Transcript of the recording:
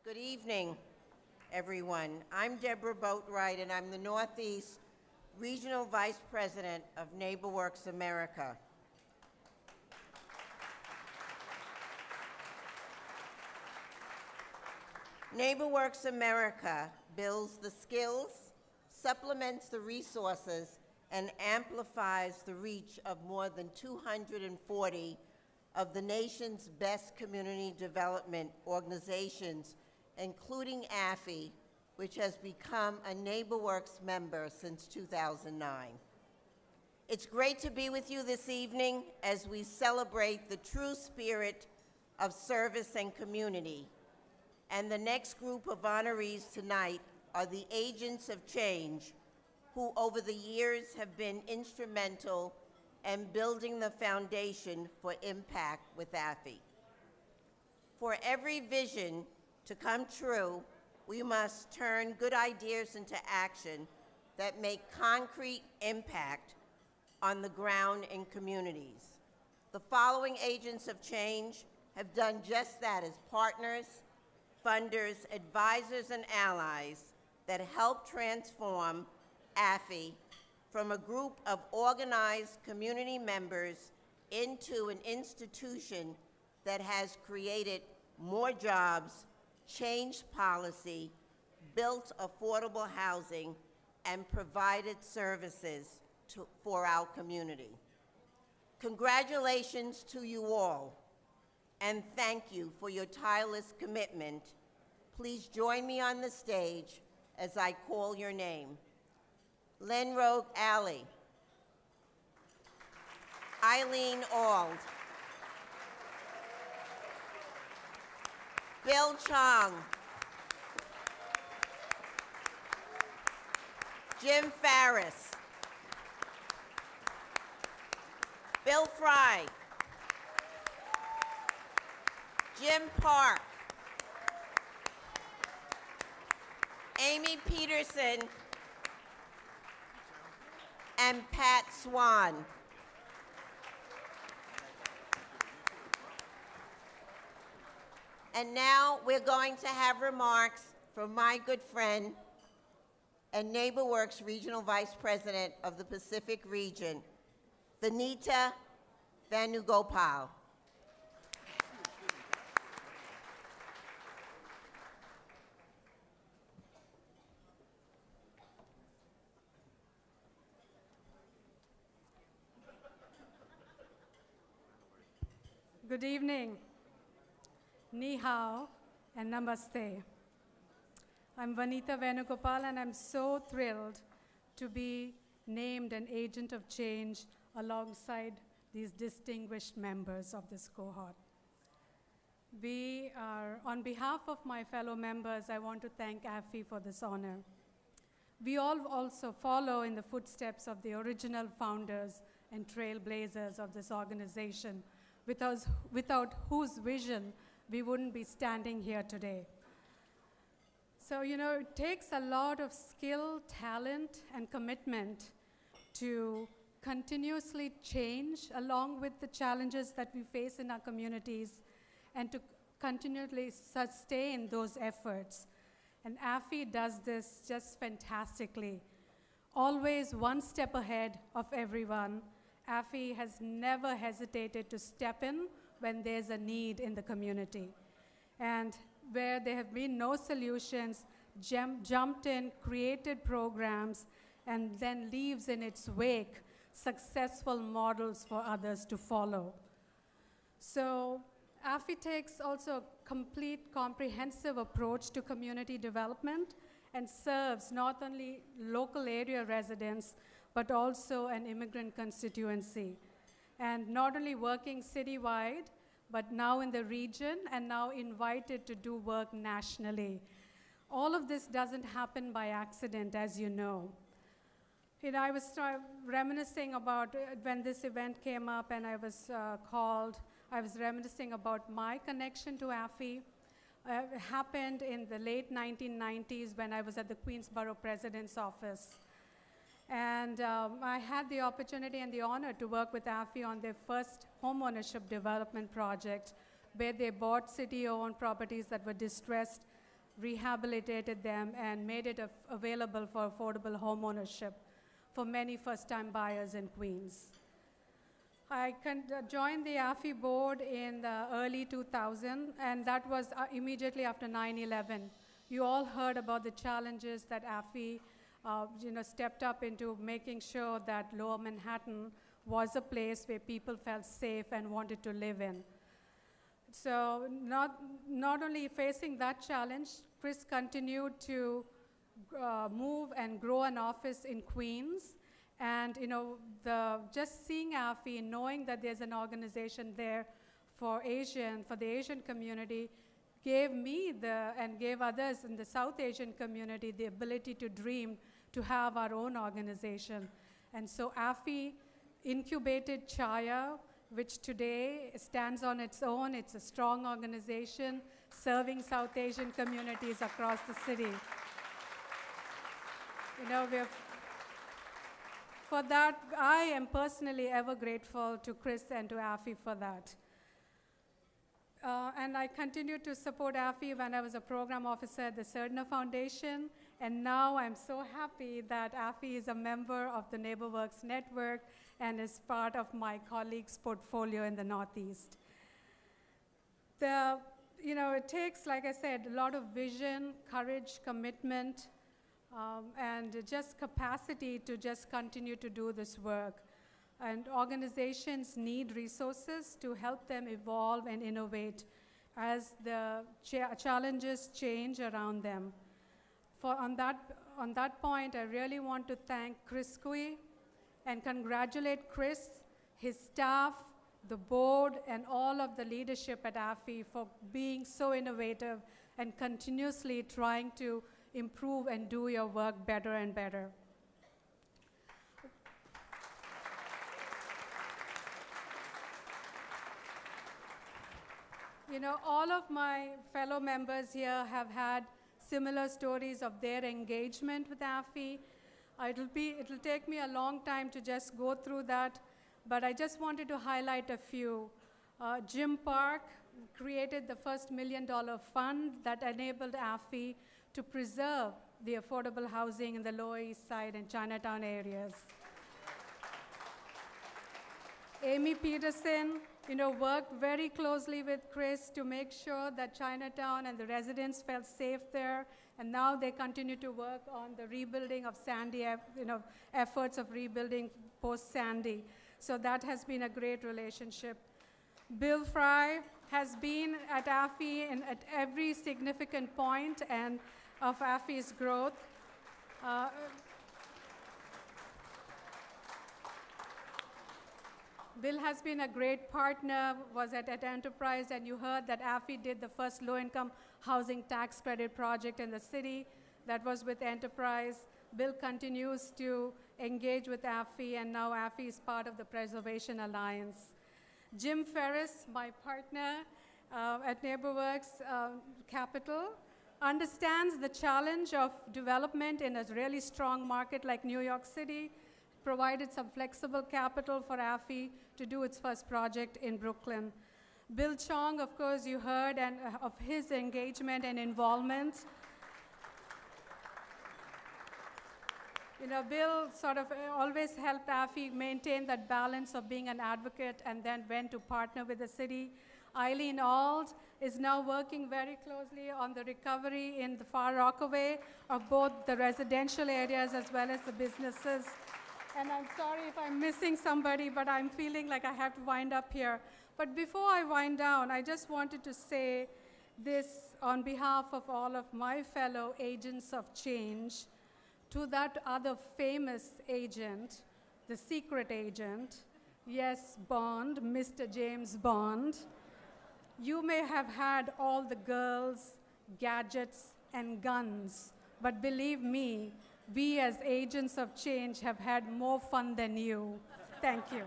Good evening, everyone. I'm Deborah Boatright, and I'm the Northeast Regional Vice President of NeighborWorks America. NeighborWorks America builds the skills, supplements the resources, and amplifies the reach of more than 240 of the nation's best community development organizations, including AAFE, which has become a NeighborWorks member since 2009. It's great to be with you this evening as we celebrate the true spirit of service and community. And the next group of honorees tonight are the agents of change who over the years have been instrumental in building the foundation for impact with AAFE. For every vision to come true, we must turn good ideas into action that make concrete impact on the ground in communities. The following agents of change have done just that as partners, funders, advisors, and allies that help transform AAFE from a group of organized community members into an institution that has created more jobs, changed policy, built affordable housing, and provided services for our community. Congratulations to you all, and thank you for your tireless commitment. Please join me on the stage as I call your name. Lenrogue Alley, Eileen Auld, Bill Chong, Jim Farris, Bill Fry, Jim Park, Amy Peterson, and Pat Swan. And now we're going to have remarks from my good friend and NeighborWorks Regional Vice President of the Pacific Region, Vanitha Venugopal. Good evening, ni hao, and namaste. I'm Vanitha Venugopal, and I'm so thrilled to be named an agent of change alongside these distinguished members of this cohort. On behalf of my fellow members, I want to thank AAFE for this honor. We all also follow in the footsteps of the original founders and trailblazers of this organization, without whose vision we wouldn't be standing here today. So, it takes a lot of skill, talent, and commitment to continuously change along with the challenges that we face in our communities and to continually sustain those efforts. And AAFE does this just fantastically, always one step ahead of everyone. AAFE has never hesitated to step in when there's a need in the community. And where there have been no solutions, jumped in, created programs, and then leaves in its wake successful models for others to follow. So AAFE takes also a complete, comprehensive approach to community development and serves not only local area residents, but also an immigrant constituency. And not only working citywide, but now in the region, and now invited to do work nationally. All of this doesn't happen by accident, as you know. I was reminiscing about when this event came up and I was called, I was reminiscing about my connection to AAFE. It happened in the late 1990s when I was at the Queensborough President's Office. And I had the opportunity and the honor to work with AAFE on their first homeownership development project, where they bought city-owned properties that were distressed rehabilitated them, and made it available for affordable home ownership for many first-time buyers in Queens. I joined the AAFE board in the early 2000s, and that was immediately after 9/11. You all heard about the challenges that AAFE stepped up into, making sure that Lower Manhattan was a place where people felt safe and wanted to live in. So not only facing that challenge, Chris continued to move and grow an office in Queens. And just seeing AAFE, knowing that there's an organization there for the Asian community, gave me and gave others in the South Asian community the ability to dream to have our own organization. And so AAFE incubated Chaya, which today stands on its own. It's a strong organization serving South Asian communities across the city. For that, I am personally ever grateful to Chris and to AAFE for that. And I continued to support AAFE when I was a program officer at the Serdna Foundation, and now I'm so happy that AAFE is a member of the NeighborWorks network and is part of my colleagues' portfolio in the Northeast. It takes, like I said, a lot of vision, courage, commitment, and just capacity to just continue to do this work. And organizations need resources to help them evolve and innovate as the challenges change around them. On that point, I really want to thank Chris Cui and congratulate Chris, his staff, the board, and all of the leadership at AAFE for being so innovative and continuously trying to improve and do your work better and better. All of my fellow members here have had similar stories of their engagement with AAFE. It'll take me a long time to just go through that, but I just wanted to highlight a few. Jim Park created the first $1 million fund that enabled AAFE to preserve the affordable housing in the Lower East Side and Chinatown areas. Amy Peterson, worked very closely with Chris to make sure that Chinatown and the residents felt safe there, and now they continue to work on the rebuilding of Sandy, efforts of rebuilding post-Sandy. So that has been a great relationship. Bill Fry has been at AAFE at every significant point and of AAFE's growth. Bill has been a great partner, was at Enterprise, and you heard that AAFE did the first low-income housing tax credit project in the city. That was with Enterprise. Bill continues to engage with AAFE, and now AAFE is part of the Preservation Alliance. Jim Ferris, my partner at NeighborWorks Capital, understands the challenge of development in a really strong market like New York City, provided some flexible capital for AAFE to do its first project in Brooklyn. Bill Chong, of course, you heard of his engagement and involvement. Bill sort of always helped AAFE maintain that balance of being an advocate and then went to partner with the city. Eileen Auld is now working very closely on the recovery in the Far Rockaway of both the residential areas as well as the businesses. And I'm sorry if I'm missing somebody, but I'm feeling like I have to wind up here. But before I wind down, I just wanted to say this on behalf of all of my fellow agents of change to that other famous agent, the secret agent, yes, Bond, Mr. James Bond. You may have had all the girls, gadgets, and guns, but believe me, we as agents of change have had more fun than you. Thank you.